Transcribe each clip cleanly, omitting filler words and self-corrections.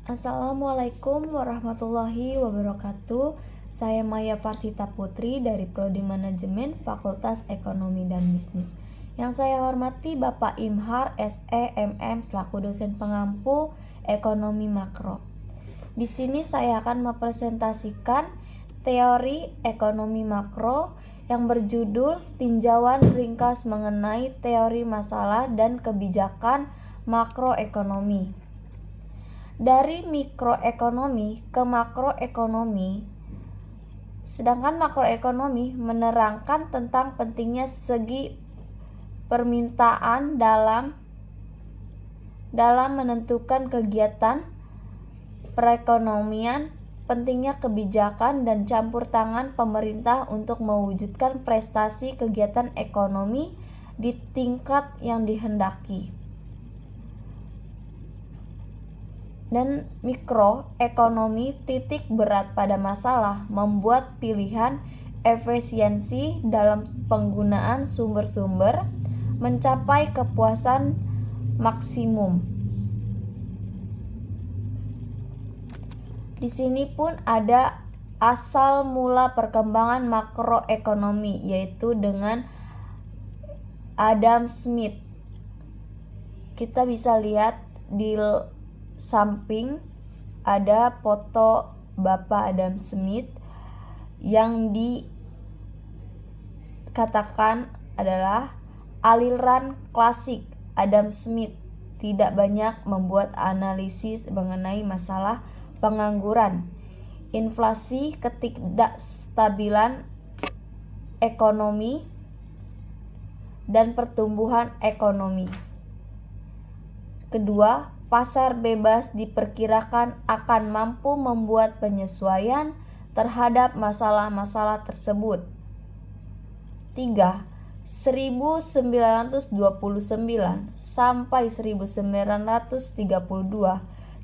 Assalamualaikum warahmatullahi wabarakatuh. Saya Maya Farsita Putri dari Prodi Manajemen Fakultas Ekonomi dan Bisnis. Yang saya hormati Bapak Imhar SEMM selaku dosen pengampu Ekonomi Makro. Di sini saya akan mempresentasikan teori ekonomi makro yang berjudul Tinjauan Ringkas mengenai Teori Masalah dan Kebijakan Makroekonomi. Dari mikroekonomi ke makroekonomi, sedangkan makroekonomi menerangkan tentang pentingnya segi permintaan dalam menentukan kegiatan perekonomian, pentingnya kebijakan dan campur tangan pemerintah untuk mewujudkan prestasi kegiatan ekonomi di tingkat yang dihendaki. Dan mikroekonomi titik berat pada masalah membuat pilihan efisiensi dalam penggunaan sumber-sumber mencapai kepuasan maksimum. Di sini pun ada asal mula perkembangan makroekonomi, yaitu dengan Adam Smith. Kita bisa lihat di samping ada foto Bapak Adam Smith yang dikatakan adalah aliran klasik. Adam Smith tidak banyak membuat analisis mengenai masalah pengangguran, inflasi, ketidakstabilan ekonomi, dan pertumbuhan ekonomi. Kedua, pasar bebas diperkirakan akan mampu membuat penyesuaian terhadap masalah-masalah tersebut. 3. 1929 sampai 1932,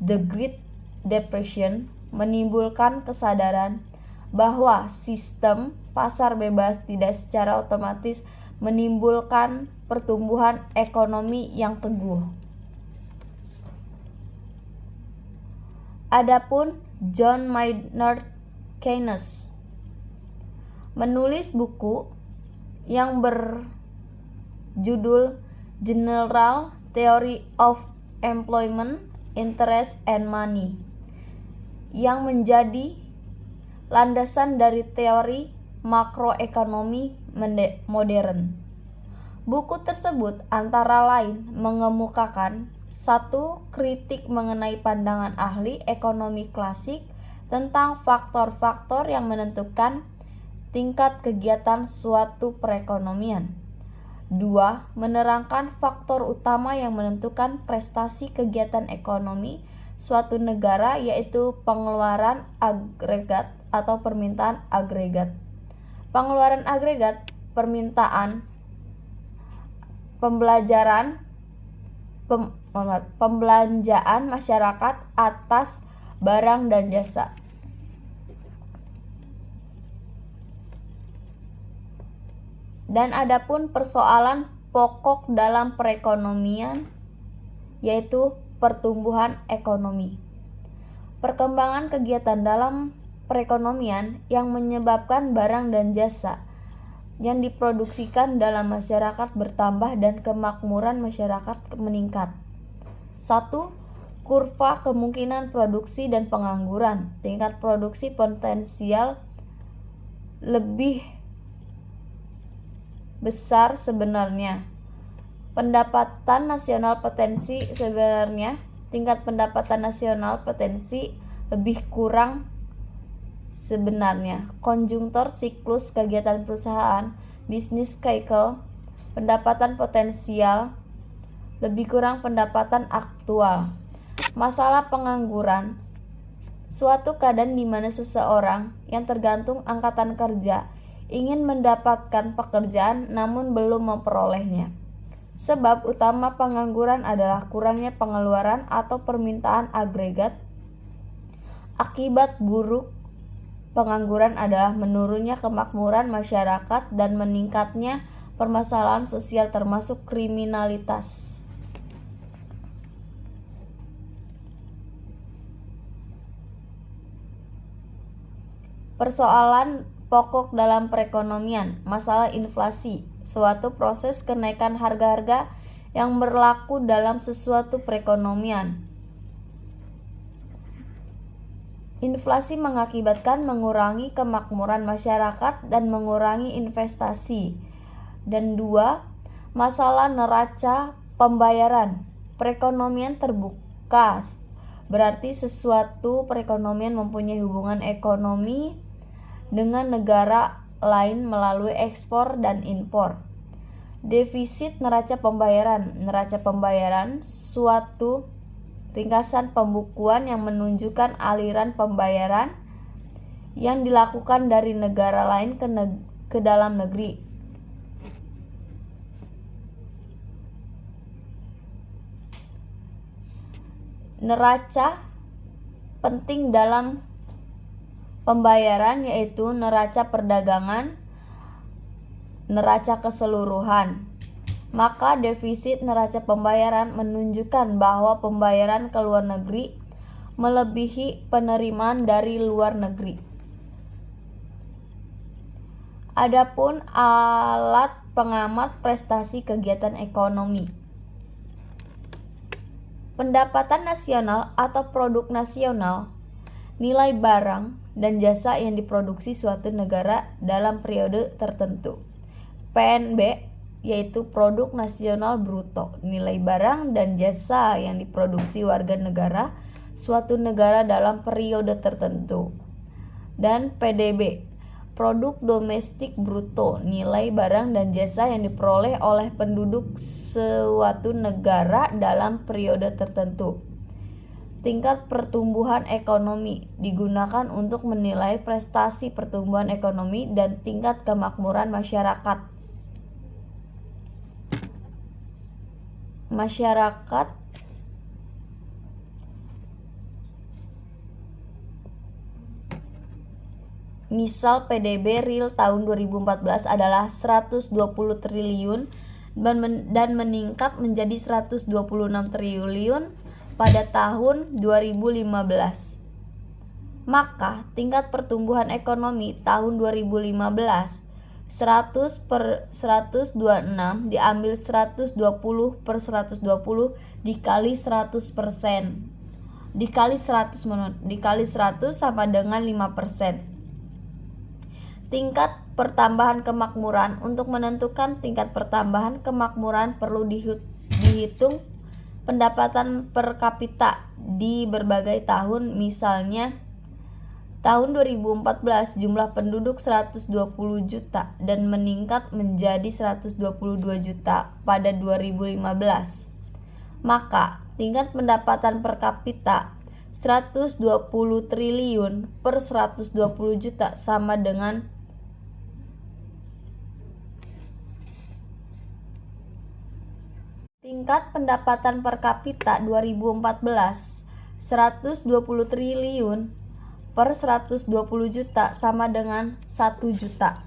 The Great Depression menimbulkan kesadaran bahwa sistem pasar bebas tidak secara otomatis menimbulkan pertumbuhan ekonomi yang teguh. Adapun John Maynard Keynes menulis buku yang berjudul General Theory of Employment, Interest and Money, yang menjadi landasan dari teori makroekonomi modern. Buku tersebut antara lain mengemukakan satu, kritik mengenai pandangan ahli ekonomi klasik tentang faktor-faktor yang menentukan tingkat kegiatan suatu perekonomian. 2. Menerangkan faktor utama yang menentukan prestasi kegiatan ekonomi suatu negara, yaitu pengeluaran agregat atau permintaan agregat. Pengeluaran agregat, permintaan, pembelanjaan masyarakat atas barang dan jasa. Dan adapun persoalan pokok dalam perekonomian, yaitu pertumbuhan ekonomi. Perkembangan kegiatan dalam perekonomian yang menyebabkan barang dan jasa yang diproduksikan dalam masyarakat bertambah dan kemakmuran masyarakat meningkat. 1. Kurva kemungkinan produksi dan pengangguran. Tingkat produksi potensial lebih besar sebenarnya. Pendapatan nasional potensi sebenarnya. Tingkat pendapatan nasional potensi lebih kurang sebenarnya. Konjungtor siklus kegiatan perusahaan, business cycle, pendapatan potensial lebih kurang pendapatan aktual. Masalah pengangguran, suatu keadaan di mana seseorang yang tergantung angkatan kerja ingin mendapatkan pekerjaan namun belum memperolehnya. Sebab utama pengangguran adalah kurangnya pengeluaran atau permintaan agregat. Akibat buruk pengangguran adalah menurunnya kemakmuran masyarakat dan meningkatnya permasalahan sosial termasuk kriminalitas. Persoalan pokok dalam perekonomian, masalah inflasi, suatu proses kenaikan harga-harga yang berlaku dalam sesuatu perekonomian. Inflasi mengakibatkan mengurangi kemakmuran masyarakat dan mengurangi investasi. Dan 2, masalah neraca pembayaran. Perekonomian terbuka berarti sesuatu perekonomian mempunyai hubungan ekonomi dengan negara lain melalui ekspor dan impor. Defisit neraca pembayaran. Neraca pembayaran suatu ringkasan pembukuan yang menunjukkan aliran pembayaran yang dilakukan dari negara lain ke dalam negeri. Neraca penting dalam pembayaran yaitu neraca perdagangan, neraca keseluruhan. Maka defisit neraca pembayaran menunjukkan bahwa pembayaran ke luar negeri melebihi penerimaan dari luar negeri. Adapun alat pengamat prestasi kegiatan ekonomi. Pendapatan nasional atau produk nasional, nilai barang dan jasa yang diproduksi suatu negara dalam periode tertentu. PNB yaitu produk nasional bruto, nilai barang dan jasa yang diproduksi warga negara suatu negara dalam periode tertentu. Dan PDB, produk domestik bruto, nilai barang dan jasa yang diperoleh oleh penduduk suatu negara dalam periode tertentu. Tingkat pertumbuhan ekonomi digunakan untuk menilai prestasi pertumbuhan ekonomi dan tingkat kemakmuran masyarakat. Misal PDB real tahun 2014 adalah 120 triliun dan meningkat menjadi 126 triliun pada tahun 2015. Maka tingkat pertumbuhan ekonomi tahun 2015 100 per 126 diambil 120 per 120 dikali 100%. Dikali 100 sama dengan 5%. Tingkat pertambahan kemakmuran. Untuk menentukan tingkat pertambahan kemakmuran perlu dihitung pendapatan per kapita di berbagai tahun. Misalnya tahun 2014 jumlah penduduk 120 juta dan meningkat menjadi 122 juta pada 2015. Maka tingkat pendapatan per kapita 120 triliun per 120 juta sama dengan tingkat pendapatan per kapita 2014 120 triliun per 120 juta sama dengan 1 juta.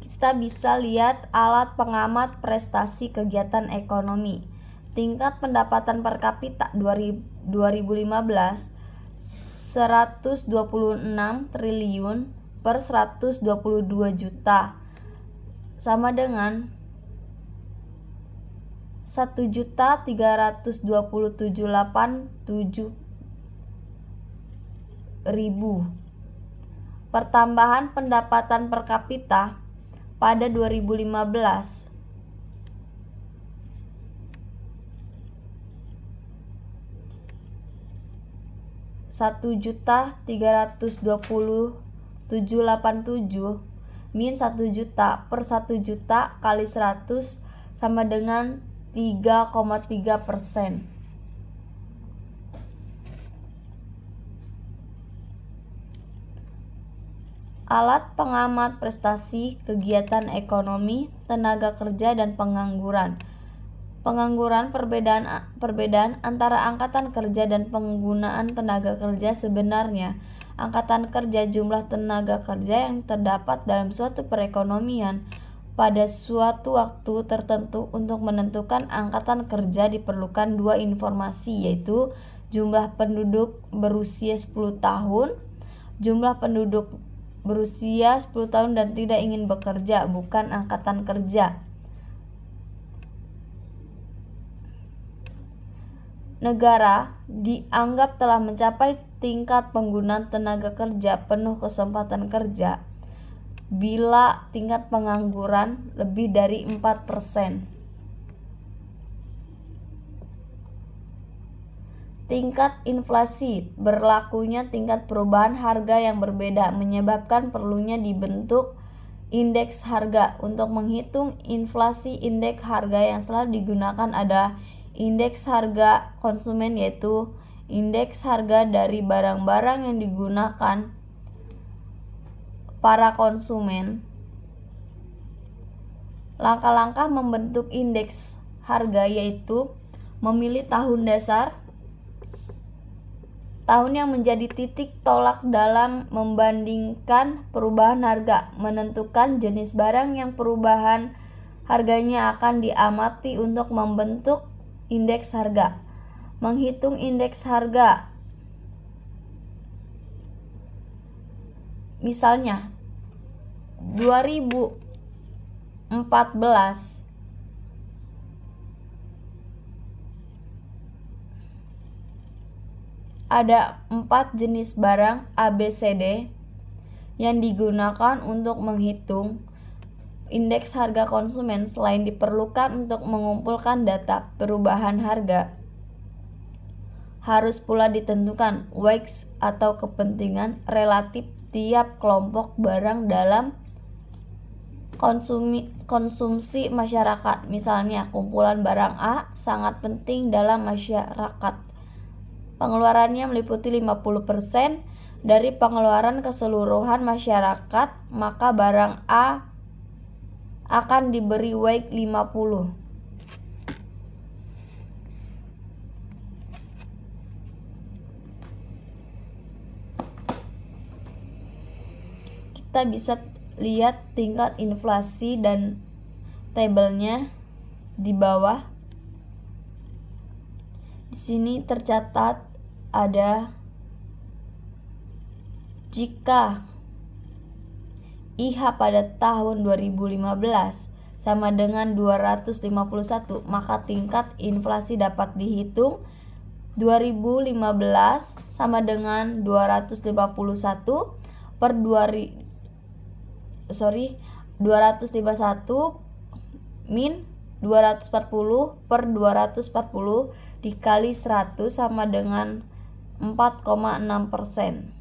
Kita bisa lihat alat pengamat prestasi kegiatan ekonomi. Tingkat pendapatan per kapita 2015 126 triliun per 122 juta sama dengan 1.327.807.000. Pertambahan pendapatan per kapita pada 2015 1.327.807 min 1 juta per 1 juta kali 100 sama dengan 3,3%. Alat pengamat prestasi kegiatan ekonomi, tenaga kerja dan pengangguran. Pengangguran perbedaan antara angkatan kerja dan penggunaan tenaga kerja sebenarnya. Angkatan kerja jumlah tenaga kerja yang terdapat dalam suatu perekonomian. Pada suatu waktu tertentu untuk menentukan angkatan kerja diperlukan dua informasi, yaitu jumlah penduduk berusia 10 tahun, jumlah penduduk berusia 10 tahun dan tidak ingin bekerja, bukan angkatan kerja. Negara dianggap telah mencapai tingkat penggunaan tenaga kerja penuh kesempatan kerja bila tingkat pengangguran lebih dari 4%. Tingkat inflasi berlakunya tingkat perubahan harga yang berbeda, menyebabkan perlunya dibentuk indeks harga. Untuk menghitung inflasi, indeks harga yang selalu digunakan adalah indeks harga konsumen, yaitu indeks harga dari barang-barang yang digunakan para konsumen. Langkah-langkah membentuk indeks harga yaitu memilih tahun dasar, tahun yang menjadi titik tolak dalam membandingkan perubahan harga, menentukan jenis barang yang perubahan harganya akan diamati untuk membentuk indeks harga, menghitung indeks harga. Misalnya 2014 ada 4 jenis barang ABCD yang digunakan untuk menghitung indeks harga konsumen. Selain diperlukan untuk mengumpulkan data perubahan harga, harus pula ditentukan weights atau kepentingan relatif tiap kelompok barang dalam konsumsi masyarakat. Misalnya, kumpulan barang A sangat penting dalam masyarakat. Pengeluarannya meliputi 50% dari pengeluaran keseluruhan masyarakat, maka barang A akan diberi weight 50. Kita bisa lihat tingkat inflasi dan tabelnya di bawah. Di sini tercatat ada jika IH pada tahun 2015 sama dengan 251, maka tingkat inflasi dapat dihitung 2015 sama dengan 251 per 251 min 240 per 240 dikali 100 sama dengan 4,6%.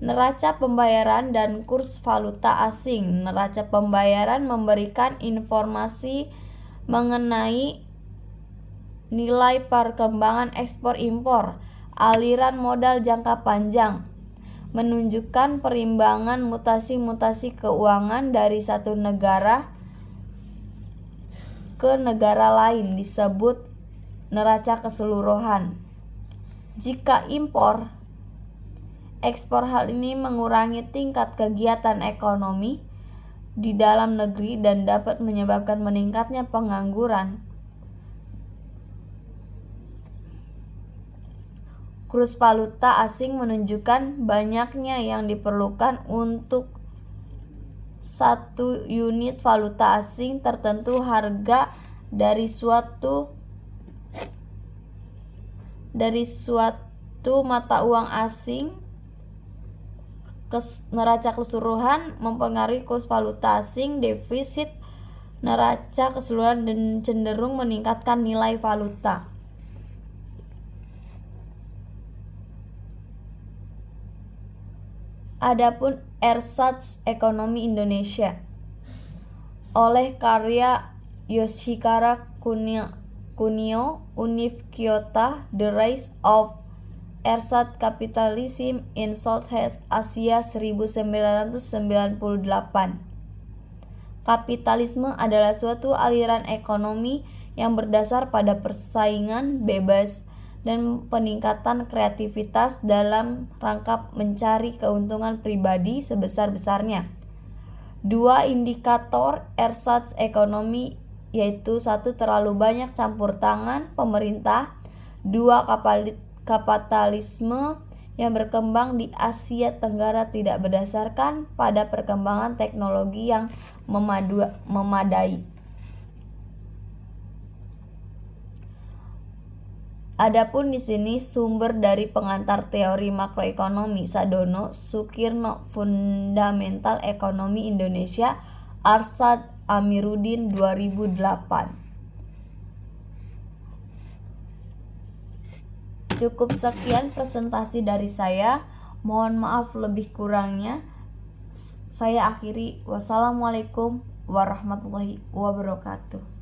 Neraca pembayaran dan kurs valuta asing. Neraca pembayaran memberikan informasi mengenai nilai perkembangan ekspor impor, aliran modal jangka panjang, menunjukkan perimbangan mutasi-mutasi keuangan dari satu negara ke negara lain, disebut neraca keseluruhan. Jika impor, ekspor, hal ini mengurangi tingkat kegiatan ekonomi di dalam negeri dan dapat menyebabkan meningkatnya pengangguran. Kurs valuta asing menunjukkan banyaknya yang diperlukan untuk satu unit valuta asing tertentu. Harga dari suatu mata uang asing neraca keseluruhan mempengaruhi kurs valuta asing. Defisit neraca keseluruhan dan cenderung meningkatkan nilai valuta. Adapun ersatz ekonomi Indonesia oleh karya Yoshihara Kunio, Univ Kyoto, The Rise of Ersatz Capitalism in Southeast Asia 1998. Kapitalisme adalah suatu aliran ekonomi yang berdasar pada persaingan bebas dan peningkatan kreativitas dalam rangka mencari keuntungan pribadi sebesar-besarnya. 2 indikator ersatz ekonomi yaitu 1. Terlalu banyak campur tangan pemerintah, 2. Kapitalisme yang berkembang di Asia Tenggara tidak berdasarkan pada perkembangan teknologi yang memadai. Adapun di sini sumber dari pengantar teori makroekonomi Sadono Sukirno Fundamental Ekonomi Indonesia Arsyad Amiruddin 2008. Cukup sekian presentasi dari saya. Mohon maaf lebih kurangnya. Saya akhiri. Wassalamualaikum warahmatullahi wabarakatuh.